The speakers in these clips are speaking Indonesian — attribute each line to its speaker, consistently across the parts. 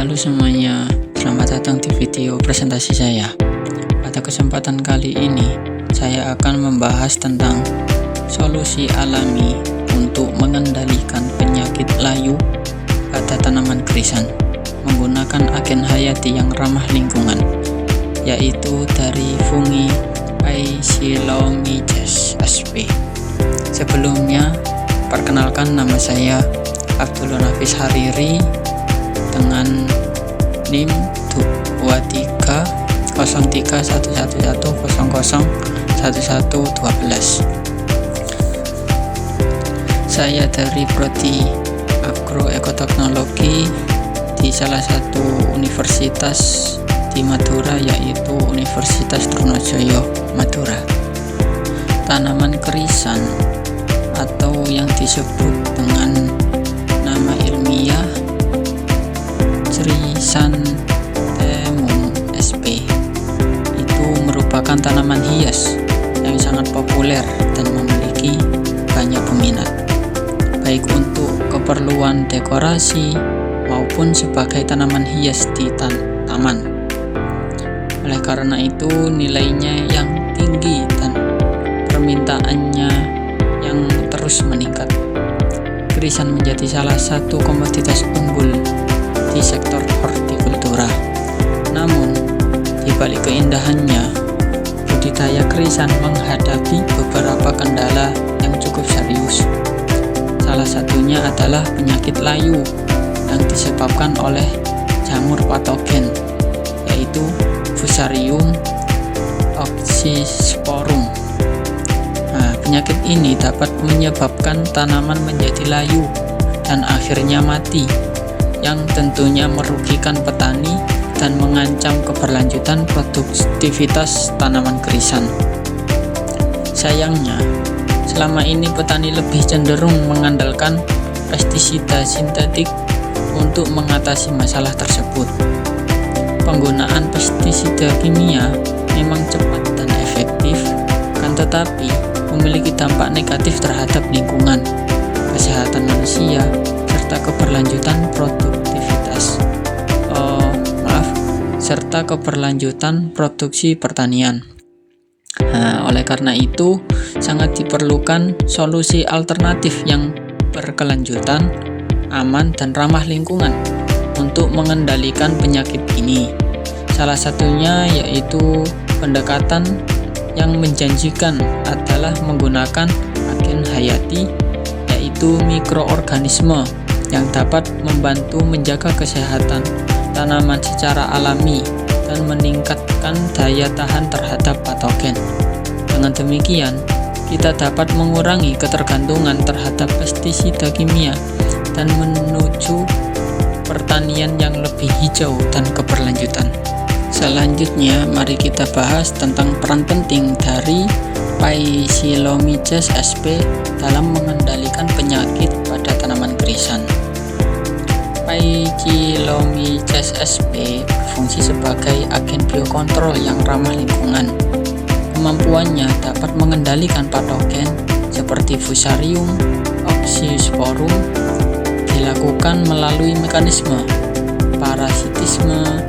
Speaker 1: Halo semuanya, selamat datang di video presentasi saya. Pada kesempatan kali ini, saya akan membahas tentang solusi alami untuk mengendalikan penyakit layu pada tanaman krisan menggunakan agen hayati yang ramah lingkungan, yaitu dari fungi Phyllomices sp. Sebelumnya, perkenalkan, nama saya Abdul Nafis Hariri dengan NIM 23011100001112. Saya dari Prodi Agroekoteknologi di salah satu universitas di Madura, yaitu Universitas Trunojoyo Madura. Tanaman krisan atau yang disebut dengan nama ilmiah Chrysanthemum sp. Itu merupakan tanaman hias yang sangat populer dan memiliki banyak peminat, baik untuk keperluan dekorasi maupun sebagai tanaman hias di taman. Oleh karena itu, nilainya yang tinggi dan permintaannya yang terus meningkat. Krisan menjadi salah satu komoditas unggul di sektor hortikultura. Namun, di balik keindahannya, budidaya krisan menghadapi beberapa kendala yang cukup serius. Salah satunya adalah penyakit layu yang disebabkan oleh jamur patogen, yaitu Fusarium oxysporum. Penyakit ini dapat menyebabkan tanaman menjadi layu dan akhirnya mati, yang tentunya merugikan petani dan mengancam keberlanjutan produktivitas tanaman krisan. Sayangnya, selama ini petani lebih cenderung mengandalkan pestisida sintetik untuk mengatasi masalah tersebut. Penggunaan pestisida kimia memang cepat dan efektif, kan tetapi memiliki dampak negatif terhadap lingkungan, kesehatan manusia, serta keberlanjutan produksi pertanian. Oleh karena itu, sangat diperlukan solusi alternatif yang berkelanjutan, aman, dan ramah lingkungan untuk mengendalikan penyakit ini. Salah satunya yaitu pendekatan yang menjanjikan adalah menggunakan agen hayati, yaitu mikroorganisme yang dapat membantu menjaga kesehatan tanaman secara alami dan meningkatkan daya tahan terhadap patogen. Dengan demikian, kita dapat mengurangi ketergantungan terhadap pestisida kimia dan menuju pertanian yang lebih hijau dan keberlanjutan. Selanjutnya, mari kita bahas tentang peran penting dari Phyllomices sp dalam mengendalikan penyakit pada tanaman krisan. Phyllomices sp berfungsi sebagai agen biokontrol yang ramah lingkungan. Kemampuannya dapat mengendalikan patogen seperti Fusarium oxysporum, dilakukan melalui mekanisme parasitisme,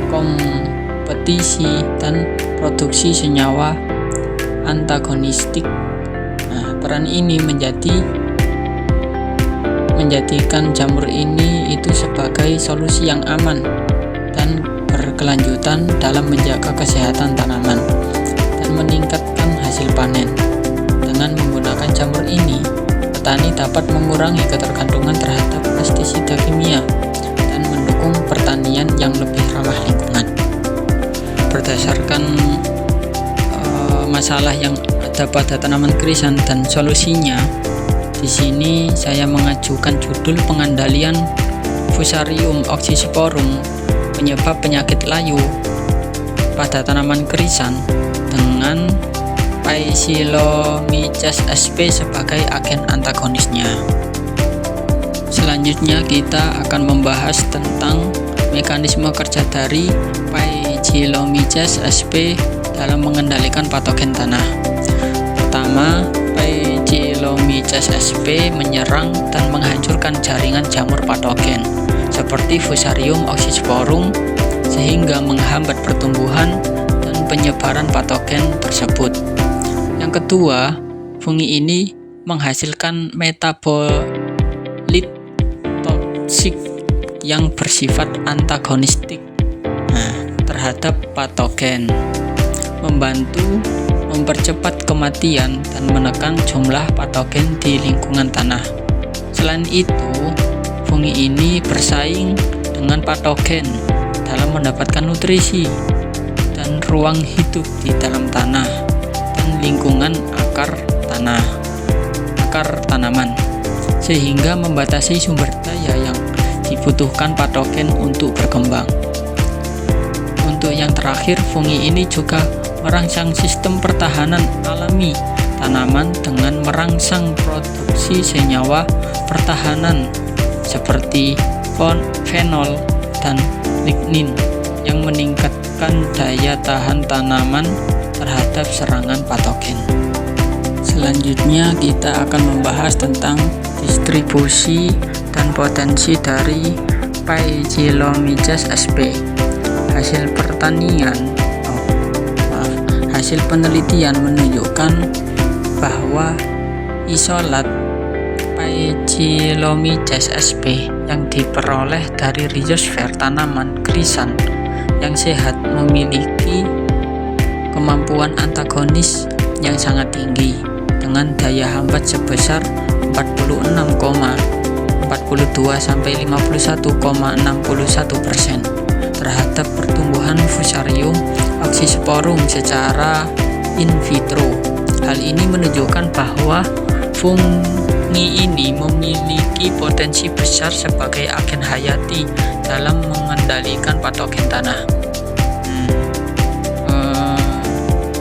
Speaker 1: kompetisi, dan produksi senyawa antagonistik. Peran ini menjadikan jamur ini itu sebagai solusi yang aman dan berkelanjutan dalam menjaga kesehatan tanaman dan meningkatkan hasil panen. Dengan menggunakan jamur ini, petani dapat mengurangi ketergantungan terhadap pestisida kimia dan mendukung pertanian yang lebih ramah lingkungan. Berdasarkan masalah yang ada pada tanaman krisan dan solusinya, di sini saya mengajukan judul pengendalian Fusarium oxysporum penyebab penyakit layu pada tanaman krisan dengan Phyllomices sp sebagai agen antagonisnya. Selanjutnya kita akan membahas tentang mekanisme kerja dari Phyllomices sp dalam mengendalikan patogen tanah. Pertama, Phyllomices sp menyerang dan menghancurkan jaringan jamur patogen seperti Fusarium oxysporum sehingga menghambat pertumbuhan dan penyebaran patogen tersebut. Yang kedua, fungi ini menghasilkan metabolit toksik yang bersifat antagonistik terhadap patogen, membantu mempercepat kematian dan menekan jumlah patogen di lingkungan tanah. Selain itu, fungi ini bersaing dengan patogen dalam mendapatkan nutrisi dan ruang hidup di dalam tanah dan lingkungan akar tanaman, sehingga membatasi sumber daya yang dibutuhkan patogen untuk berkembang. Untuk yang terakhir, fungi ini juga merangsang sistem pertahanan alami tanaman dengan merangsang produksi senyawa pertahanan seperti fenol dan lignin yang meningkatkan daya tahan tanaman terhadap serangan patogen. Selanjutnya kita akan membahas tentang distribusi dan potensi dari Paecilomyces sp. Hasil penelitian menunjukkan bahwa isolat Paecilomyces sp yang diperoleh dari rhizosfer tanaman krisan yang sehat memiliki kemampuan antagonis yang sangat tinggi dengan daya hambat sebesar 46,42–51,61% terhadap pertumbuhan Fusarium oxysporum secara in vitro. Hal ini menunjukkan bahwa fungi ini memiliki potensi besar sebagai agen hayati dalam mengendalikan patogen tanah.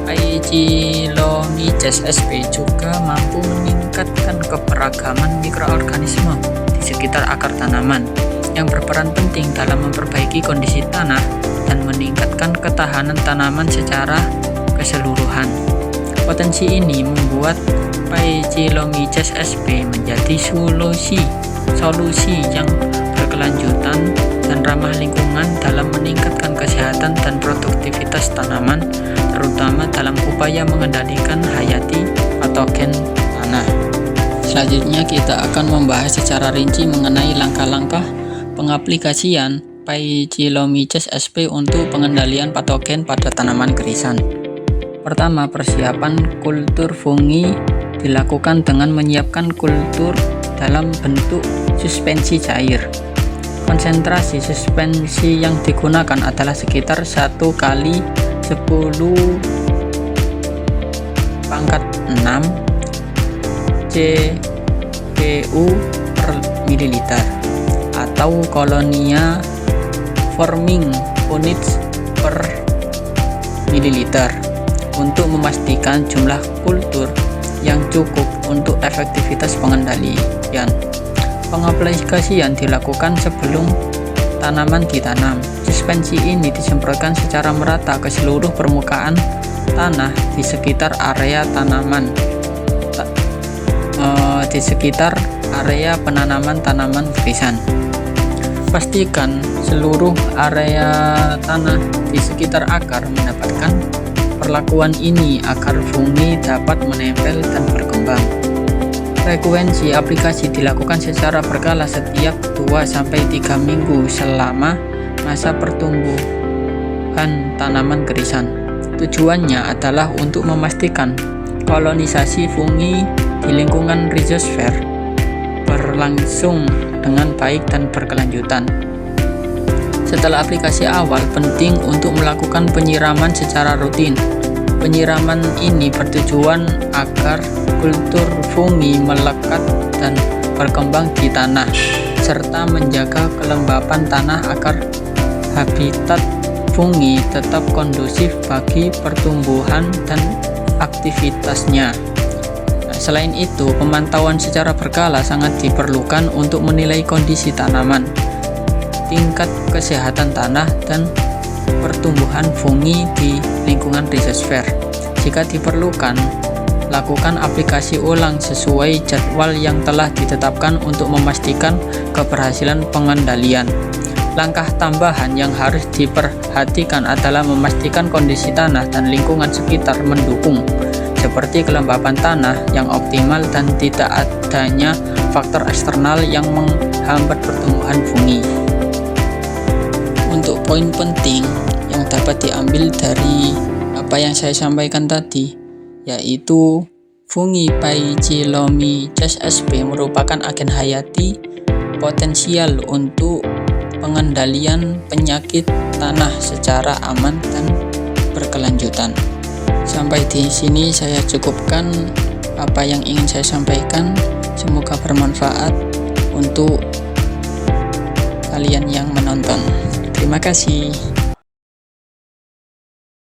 Speaker 1: Paecilomyces sp juga mampu meningkatkan keberagaman mikroorganisme di sekitar akar tanaman yang berperan penting dalam memperbaiki kondisi tanah dan meningkatkan ketahanan tanaman secara keseluruhan. Potensi ini membuat Paecilomyces sp menjadi solusi yang berkelanjutan dan ramah lingkungan dalam meningkatkan kesehatan dan produktivitas tanaman, terutama dalam upaya mengendalikan hayati patogen tanah. Selanjutnya kita akan membahas secara rinci mengenai langkah-langkah pengaplikasian Paecilomyces sp untuk pengendalian patogen pada tanaman krisan. Pertama, persiapan kultur fungi dilakukan dengan menyiapkan kultur dalam bentuk suspensi cair. Konsentrasi suspensi yang digunakan adalah sekitar 1 kali 10⁻⁶ CPU per mililiter atau Colonia forming units per mililiter untuk memastikan jumlah kultur yang cukup untuk efektivitas pengendalian. Pengaplikasian dilakukan sebelum tanaman ditanam. Suspensi ini disemprotkan secara merata ke seluruh permukaan tanah di sekitar area tanaman, di sekitar area penanaman tanaman krisan. Pastikan seluruh area tanah di sekitar akar mendapatkan perlakuan ini agar fungi dapat menempel dan berkembang. Frekuensi aplikasi dilakukan secara berkala setiap 2–3 minggu selama masa pertumbuhan tanaman krisan. Tujuannya adalah untuk memastikan kolonisasi fungi di lingkungan rhizosfer berlangsung dengan baik dan berkelanjutan. Setelah aplikasi awal, penting untuk melakukan penyiraman secara rutin. Penyiraman ini bertujuan agar kultur fungi melekat dan berkembang di tanah, serta menjaga kelembapan tanah agar habitat fungi tetap kondusif bagi pertumbuhan dan aktivitasnya. Selain itu, pemantauan secara berkala sangat diperlukan untuk menilai kondisi tanaman, tingkat kesehatan tanah, dan pertumbuhan fungi di lingkungan rhizosfer. Jika diperlukan, lakukan aplikasi ulang sesuai jadwal yang telah ditetapkan untuk memastikan keberhasilan pengendalian. Langkah tambahan yang harus diperhatikan adalah memastikan kondisi tanah dan lingkungan sekitar mendukung, seperti kelembapan tanah yang optimal dan tidak adanya faktor eksternal yang menghambat pertumbuhan fungi. Untuk poin penting yang dapat diambil dari apa yang saya sampaikan tadi, yaitu fungi Paegylomidas sp merupakan agen hayati potensial untuk pengendalian penyakit tanah secara aman dan berkelanjutan. Sampai di sini saya cukupkan apa yang ingin saya sampaikan. Semoga bermanfaat untuk kalian yang menonton. Terima kasih.